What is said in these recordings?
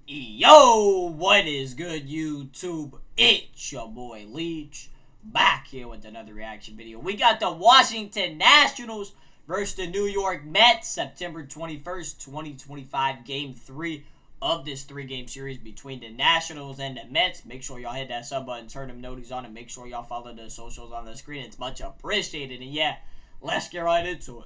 Yo, what is good, YouTube? It's your boy Leach, back here with another reaction video. We got the Washington Nationals versus the New York Mets, September 21st, 2025, Game 3 of this three-game series between the Nationals and the Mets. Make sure y'all hit that sub button, turn them notices on, and make sure y'all follow the socials on the screen. It's much appreciated. And yeah, let's get right into it.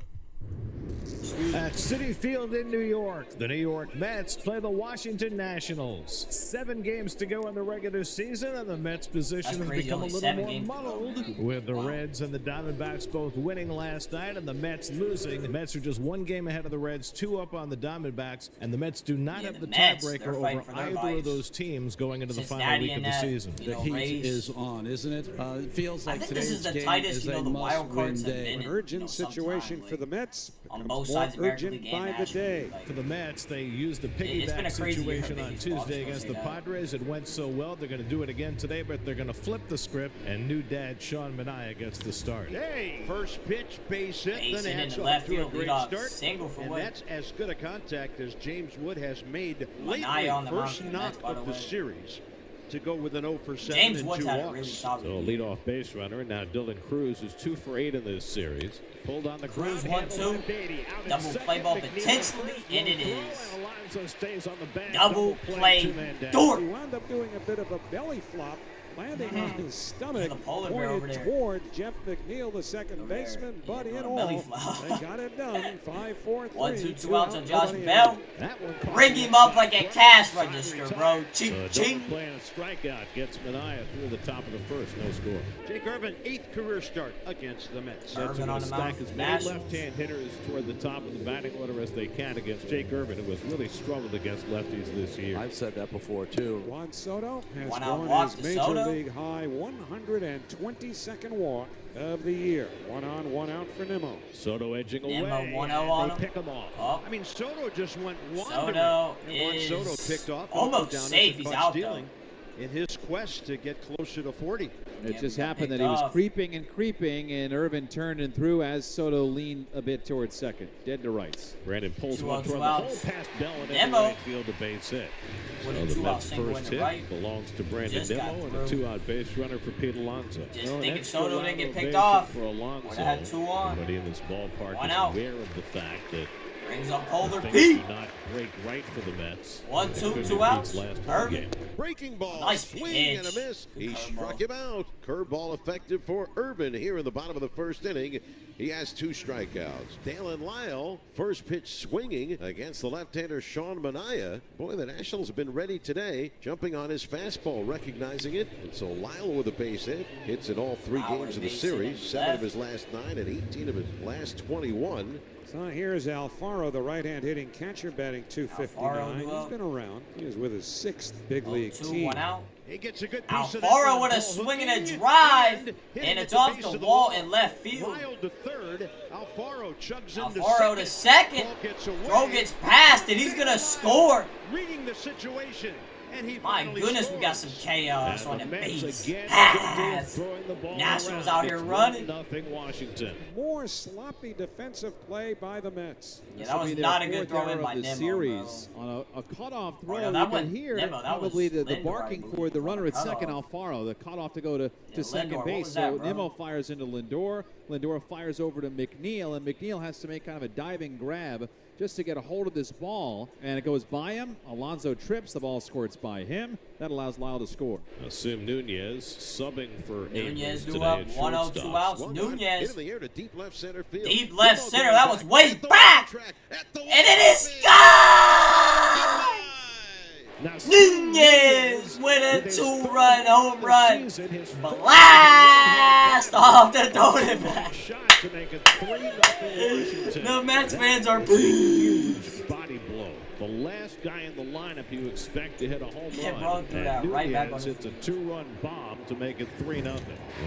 At Citi Field in New York, the New York Mets play the Washington Nationals. 7 games to go in the regular season, and the Mets' position has become a little more muddled, with the Reds and the Diamondbacks both winning last night and the Mets losing. The Mets are just 1 game ahead of the Reds, 2 up on the Diamondbacks, and the Mets do not have the tiebreaker over either of those teams going into the final week of the season. The heat is on, isn't it? It feels like today's game is a must-win day. An urgent situation for the Mets. On both sides of urgent by the day. For the Mets, they used the piggyback situation on Tuesday against the Padres. It went so well, they're going to do it again today, but they're going to flip the script, and new dad Sean Manaea gets the start. Hey, first pitch, base hit, the Nats left to a field, great start, single for and Wood. that's as good a contact as James Wood has made lately. On the first mound, knock of the series to go with an 0 for 7 James and Wood's 2 had a walks. really solid So leadoff base runner, now Dylan Cruz is 2 for 8 in this series. Pulled on the Cruz ground, 1-2, double play ball potentially, and it is double He play door. wound up doing a bit of a belly flop, landing on his stomach, pointed toward Jeff McNeil, the second baseman, but in all, they got it done. 5-4-3. 1-2, 2 outs on Josh Bell. Ring him up like a cash register, bro. Ching, ching. Playing a strikeout gets Manaea through the top of the first, no score. Jake Irvin, 8th career start against the Mets. Irvin on the mound. Stack as many left-hand hitters toward the top of the batting order as they can against Jake Irvin, who has really struggled against lefties this year. I've said that before, too. Juan Soto has One out gone walk his to major Soto. league high 122nd walk of the year. 1 on, 1 out for Nimmo. Soto edging away. Nimmo 1-0 on They him. pick him off. Oh. I mean, Soto just went wandering. Soto And once is Soto picked off, almost down safe. into He's caught out, stealing in his quest to get closer to 40. It Yeah, just we got happened that picked he was off. creeping, and Irvin turned and threw as Soto leaned a bit towards second, dead to rights. Brandon pulls 2 one outs, toward 2 the hole outs. past Bell and into Nimmo. right field, a base hit. With So a the 2 out Mets' single in first the hit right. belongs to Brandon Just got Nimmo and a through. 2-out base runner for Pete Alonso. Just No, thinking an Soto didn't extra get picked ovation off. for Alonso. Would've had 2 on. Everybody in this ballpark 1 is out. aware of the fact that Brings up Polar things Pete. do not break right for the Mets. 1-2, It could 2 be outs. Pete's last home Irvin. game. Breaking ball, Nice swing and a pitch. miss. He Good struck curveball. him out. Curveball effective for Irvin here in the bottom of the first inning. He has 2 strikeouts. Dalen Lyle, first pitch swinging against the left-hander Sean Manaea. Boy, the Nationals have been ready today, jumping on his fastball, recognizing it. And so Lyle with a base hit, hits in all 3 games of the series, 7 of his last 9 and 18 of his last 21. So here's Alfaro, the right-hand hitting catcher, batting .259. He's been around. He was with his 6th big league 2, team. 1 out. He gets a good piece of that Alfaro one. with a Ball swing and hooking a in, drive, hitting and at it's the off base the of wall in left field. Wild to third. Alfaro chugs into Alfaro to second. Ball gets away. Throw gets past, and he's gonna score. Reading the situation. And he My finally goodness, scores. we got some chaos on the Mets base. again Pass. throwing the ball Nationals around. out here It's running. 1-0 Washington. More sloppy defensive play by the Mets. Yeah, that was not a good throw in by the Nimmo, series bro. on a cutoff throw. no, You that can wasn't hear Nimmo, that was probably the Lindor, barking I believe, for the runner at on the second, cutoff. Alfaro. The cutoff to go to Yeah, second Lindor, what base. was that, So bro? Nimmo fires into Lindor. Lindor fires over to McNeil, and McNeil has to make kind of a diving grab just to get a hold of this ball, and it goes by him. Alonso trips, the ball squirts by him. That allows Lyle to score. Sim Nunez subbing for Nunez Abrams due today up, at 1-0, 2 shortstop. outs. One hit Nunez, in the air to deep left center field. deep left Nimmo center. going That was back way at the back, track, at the and it is wall. gone. Now, Nunez with a 2-run home run. Blast off the donut bag. shot to make it 3-0 Washington. The Mets fans are pleased. Body blow. The last guy in the lineup you expect to hit a home Yeah, run. bro, threw And that right back Nunez on hits a 2-run bomb to make it 3-0.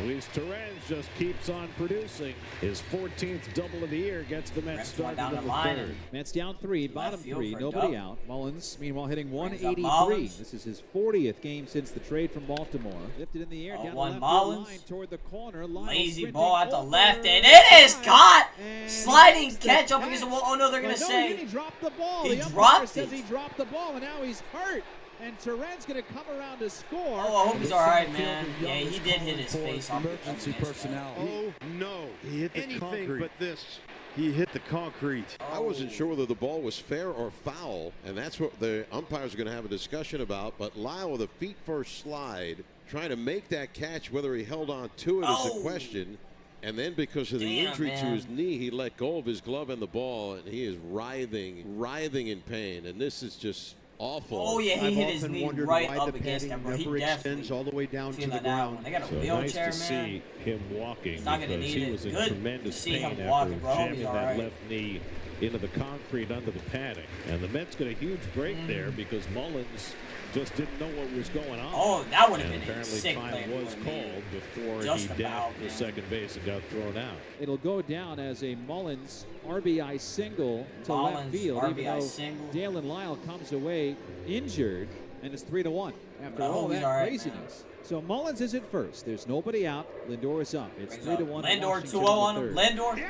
Luis Torres just keeps on producing. His 14th double of the year gets the Mets Went started down in the the line third. and Mets down 3, bottom Left field 3, for a nobody dub. out. Mullins, meanwhile, hitting Brings up 183. Mullins. This is his 40th game since the trade from Baltimore. Lifted in the air, down the 0-1 left field Mullins. line toward the corner. Lyle Lazy sprinting ball at the over left, and it is caught. and Sliding missed the catch up against the catch. wall. Oh no, they're gonna But no, say he dropped the ball. he The umpire dropped dropped says it. he dropped the ball, and now he's hurt. And Turen's going to come around to score. Oh, I hope he's all right, man. Yeah, he did hit his face off Emergency personnel. Oh, no. He hit the Anything concrete. but this. He hit the concrete. I wasn't sure whether the ball was fair or foul, and that's what the umpires are going to have a discussion about. But Lyle with a feet-first slide, trying to make that catch, whether he held on to it is a question. And then because of the injury to his knee, he let go of his glove and the ball, and he is writhing in pain. And this is just awful. Oh, yeah, he I've hit his often knee wondered right why up the against padding him, bro. He never definitely extends all the way down to the feeling that ground. one. They got a So wheelchair, nice to man. see him walking He's not gonna because need he it. was in Good tremendous to see pain him after walking, bro. jamming He's that all right. left knee into the concrete under the padding. And the Mets got a huge break there because Mullins just didn't know what was going on. Oh, that would have And been a apparently sick play. time was called before Just he about, dashed for man. second base and got thrown out. It'll go down as a Mullins RBI single to Mullins left field, even RBI though single. Dalen Lyle comes away injured, and it's 3-1 after all he's that all right, craziness. So Mullins is at first. There's nobody out. Lindor is up. It's 3-1. Lindor 2-0 Washington on in him. the third. Lindor.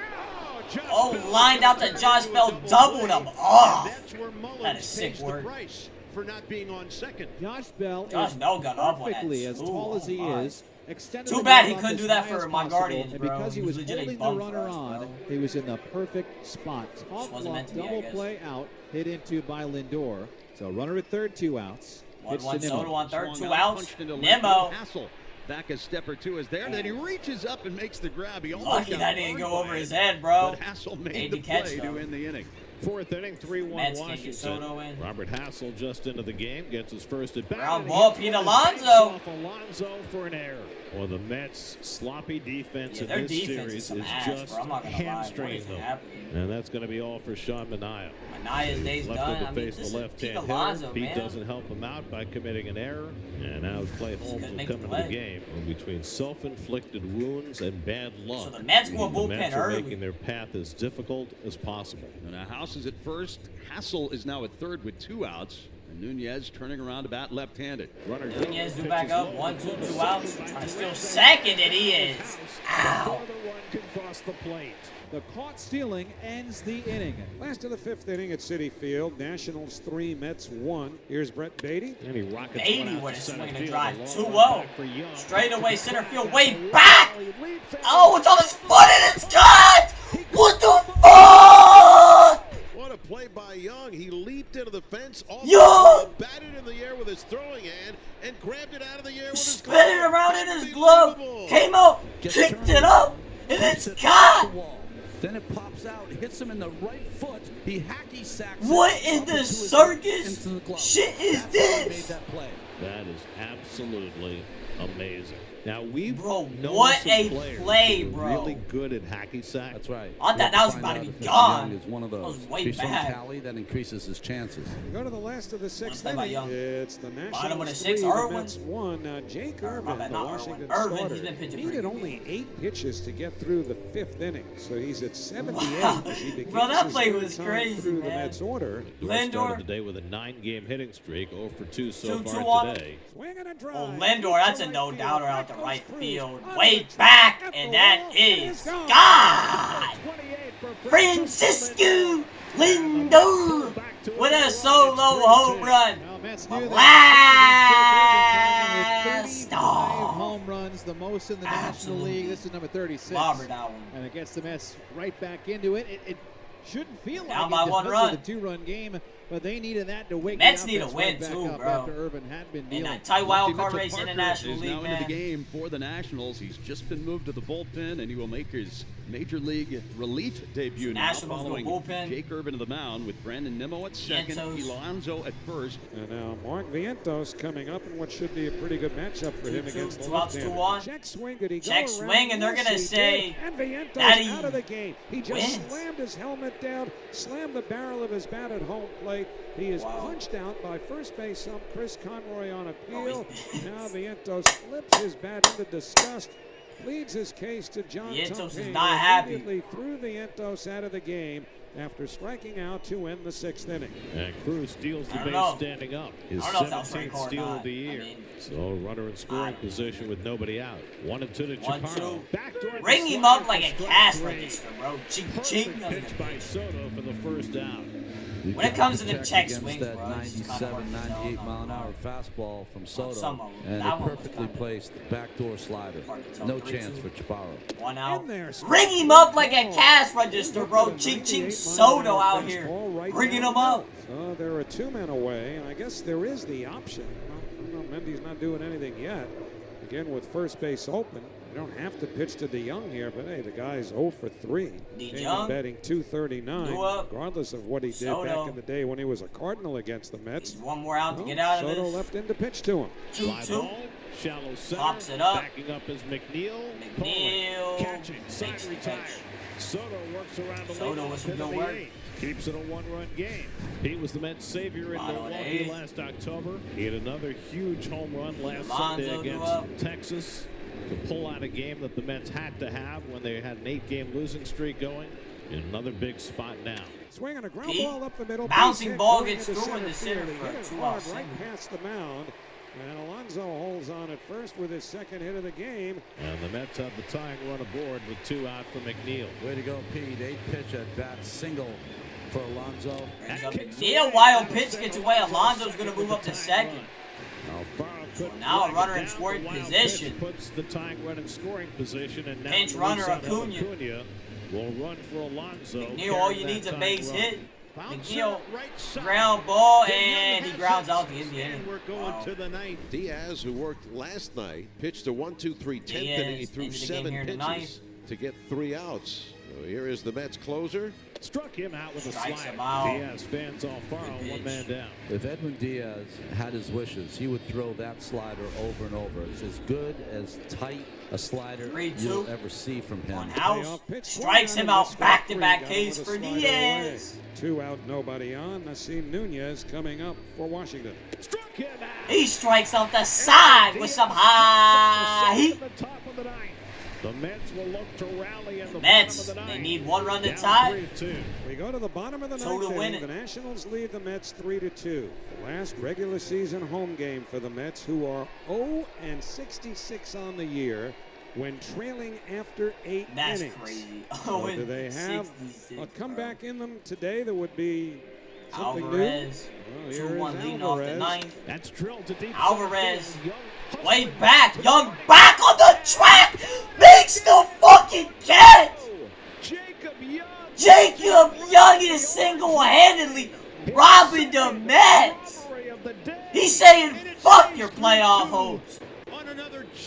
Oh, lined out to Josh Bell, doubled him off. That's where That Mullins is sick pays the work. price for not being on second. Josh Bell Josh is Bell got up on that perfectly as too. tall as he Oh, my. is. Extended Too the bad glove he up couldn't as do that high for as my possible, Guardians, and bro. because he He was was legit a holding the bum for runner us, on, bro. he was in the perfect spot. Top wasn't meant to be, I double guess. play out, hit into by Lindor. So runner at third, 2 outs. Pitch to 1-1 Soto Nimmo. on third, 2 Swung out, outs. punched into left Nimmo. field. Hassel back a step or two is there. Then he reaches up and makes the grab. He almost Lucky got that didn't burned go by over it, his head, bro. But Hassel made Made the the catch, play though. to end the inning. Fourth inning, 3-1 Mets can't get Soto Washington. in. Robert Hassel just into the game, gets his first at bat. Ground and ball, he Pete throws Alonso. off Alonso for an error. Well, the Mets' sloppy defense Yeah, in their this defense series is some is ass, just bro. I'm not gonna lie. What hamstringing is them. happening? And that's going to be all for Sean Manaea. Manaea's day's Left done. to I mean, face this the is left-hand Pete hitter. Alonso, Pete man. doesn't help him out by committing an error. And now Clay Holmes couldn't will make come the into the play. game. And between self-inflicted wounds and bad luck, So the Mets going the bullpen Mets are early. making their path as difficult as possible. And now House is at first. Hassel is now at third with 2 outs. And Nunez turning around to bat left-handed. Runner Nunez do pitches back up. low. 1-2, 2 outs. Trying to steal second, and he is. Ow. Before the run can cross the plate. The caught stealing ends the inning. Last of the 5th inning at Citi Field. Nationals 3, Mets 1. Here's Brett Beatty. And he rockets one Beatty out with to a center swing and a field. drive. A long 2-0. one back for Young. Straight away center field, way back. He leaps in. Oh, it's on his foot and it's gone. What the fuck? What a play by Young. He leaped into the fence, off Young! the batted in the air with his throwing hand, and grabbed it out of the air with his Spin glove. it around in his glove. Unbelievable. Came out, kicked it up, and it's gone. Then it pops out, hits him in the right foot. He hacky sacks. What it in up the into his- circus into the glove. shit is That's how he this? made that play. That is absolutely amazing. Now we've Bro, known what some a players play, who are bro. really good at hacky sack. That's right. I thought You have that was find about to out be if Mr. gone. Young is one of That those. was way If he's bad. from Cali, that increases his chances. Go to the last of the 6th play by inning. Young. It's the Bottom of the Nationals 6th, 3, the Irwin. Mets 1. Jake Or, Irvin, my bad, the not Washington Irwin. Irvin, starter, he's been pitching needed pretty only 8 pitches to get through the 5th inning. So he's at 78 Wow. as he begins Bro, that his play third was time crazy, through the man. Mets order. Lindor started the Lindor. day with a 9-game hitting streak, 0 for 2 so 2-2 far on him. today. Swing and a drive. Oh, Lindor, that's a Right no field. doubter out the Back right goes field. Cruz. Way On the back, track at and the that wall, and is it's gone. gone. 28 for Francisco Lindor with a solo home run. Well, Mets knew that. Blast 35 off. home runs, the most in the National Absolutely. League. This is number 36. Bobber that one. And it gets the Mets right back into it. It shouldn't feel Down like by it one because run. of the 2-run game, but they needed that to wake Mets the need a offense win right back too, up bro. after Irvin had been In dealing. that tight wild card Mitchell race in the Parker National is League, now into the man. game for the Nationals. He's just been moved to the bullpen, and he will make his major league relief debut now, Nationals go following bullpen. Jake Irvin to the mound with Brandon Nimmo at second, Vientos. Alonso at first. And now Mark Vientos coming up in what should be a pretty good matchup for him 2-2, against the 2 outs, left-hander. 2-1. Check swing, did he go Check around? swing, and they're Yes, gonna he say did. And Vientos that he out of the game. He just wins. slammed his helmet down, slammed the barrel of his bat at home plate. He is Wow. punched out by first base ump Chris Conroy on appeal. he's- Now Vientos flips his bat into disgust. Pleads his case to John Vientos is Tumping, not who happy. immediately threw Vientos out of the game after striking out to end the 6th inning. And Cruz steals the I don't base know. standing up. His I don't know if that was 17th right or steal not. of the I year. mean, So runner in scoring position with nobody out. 1-2 to 1-2. Chaparro. Backdoor Ring him slide up like for a strike cash three. register, bro. Ching, Perfect ching. pitch by Soto for the first out. When it comes to the check against swings, that bro, 97, 98 mile an hour fastball from Soto, and a perfectly placed backdoor slider. No chance for Chaparro. 1 out. Ring him up like a cash register, bro. Ching Ching Soto out here, ringing him up. So there are 2 men away, and I guess there is the option. Well, Mendy's not doing anything yet. Again, with first base open. You don't have to pitch to DeYoung here, but hey, the guy's 0 for 3. DeYoung Betting 239, regardless of what he did back in the day when he was a Cardinal against the Mets. One more out to get out of this. Soto left in to pitch to him. 2-2. Shallow center. Pops it up. Backing up is McNeil. McNeil. Catching. Side retire. Soto works around the Soto with some good work. Keeps it a 1-run game. He was the Mets' savior in Milwaukee last October. He had another huge home run last Sunday against Texas to pull out a game that the Mets had to have when they had an 8-game losing streak going. In another big spot now. Swinging a ground ball up the middle. Bouncing ball gets through in the center for a 2-out right past the mound. And Alonso holds on at first with his second hit of the game. And the Mets have the tying run aboard with 2 out for McNeil. Way to go, Pete. 8-pitch at bat, single for Alonso. McNeil, wild pitch gets away. Alonso's going to move up to second. Now a runner in scoring position. Puts the tying run in scoring position, and now pinch runner Acuna will run for Alonso. McNeil, all you need is a base hit. McNeil, ground ball, and he grounds out the Indian. We're going to the ninth. Diaz, who worked last night, pitched a 1-2-3 10th inning. He threw 7 pitches to get 3 outs. So here is the Mets closer. Struck him out with a Strikes slider. him out. Diaz fans all far on 1 man down. If Edwin Diaz had his wishes, he would throw that slider over and over. It's as good as tight a slider 3-2. you'll ever see from him. On house, strikes him out. Back-to-back Ks for Diaz. 2 out, nobody on. Nasim Nunez coming up for Washington. Struck him out. He strikes out the side with some high heat. The Mets will look to rally in the Mets, bottom of the they ninth. need 1 run to tie. We go to the bottom of the Soto ninth win inning. it. The Nationals lead the Mets 3-2. The last regular season home game for the Mets, who are 0-66 on the year when trailing after 8 That's innings. crazy. So do they have a comeback in them today that would be something Alvarez, new? 2-1 leading off the ninth. That's drilled to deep. Alvarez, way back, Young back on the track, makes the fucking catch. Jacob Young is single-handedly robbing the Mets. He's saying, fuck your playoff hopes.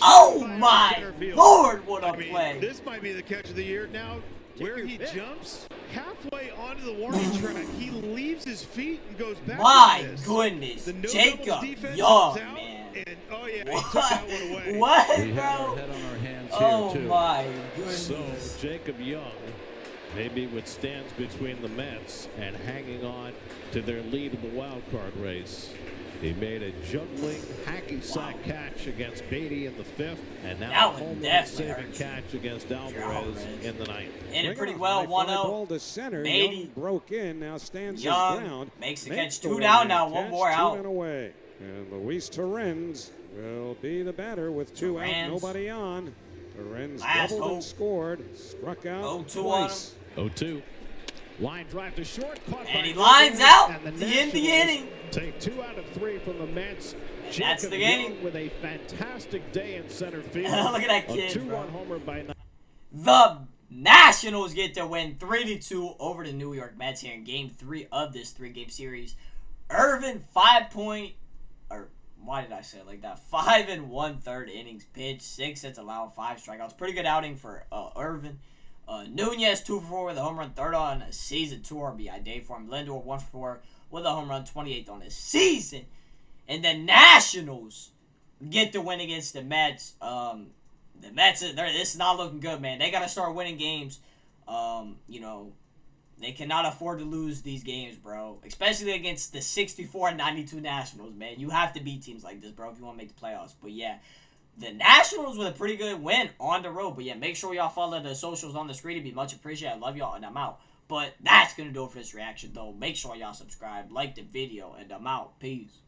Oh my Lord, what a play. This might be the catch of the year. Now, where he jumps halfway onto the warning track, he leaves his feet and goes back. My goodness, Jacob Young, man. And, oh yeah, he took that one away. What, We have our bro? head on our hands Oh here, too. my goodness. So Jacob Young maybe what stands between the Mets and hanging on to their lead in the wild card race. He made a juggling hacky sack catch against Beatty in the 5th, and now a home run saving catch against Alvarez in the 9th. In it pretty well, 1-0. To center. Beatty Young broke in, now stands his Young ground. makes the catch. 2 down now, 1 more Two out. men away. And Luis Torrens will be the batter with 2 out, nobody on. Torrens doubled and scored, struck out 0-2 twice. 0-2. Line drive to short, caught And by he lines out and the end of the inning. Take 2 out of 3 from the Mets. And that's the game. With a fantastic day in center field. Look at that kid, A 2-1 bro. homer by The Nationals get to win 3-2 over the New York Mets here in Game 3 of this 3-game series. Irvin 5 and 1/3 innings pitched, 6 hits allowed, 5 strikeouts. Pretty good outing for Irvin. Nunez 2 for 4 with a home run, 3rd on the season, 2 RBI day for him. Lindor 1 for 4 with a home run, 28th on the season. And the Nationals get the win against the Mets. The Mets, this is not looking good, man. They got to start winning games. They cannot afford to lose these games, bro. Especially against the 64-92 Nationals, man. You have to beat teams like this, bro, if you want to make the playoffs. But, yeah, the Nationals with a pretty good win on the road. But, yeah, make sure y'all follow the socials on the screen. It'd be much appreciated. I love y'all, and I'm out. But that's going to do it for this reaction, though. Make sure y'all subscribe, like the video, and I'm out. Peace.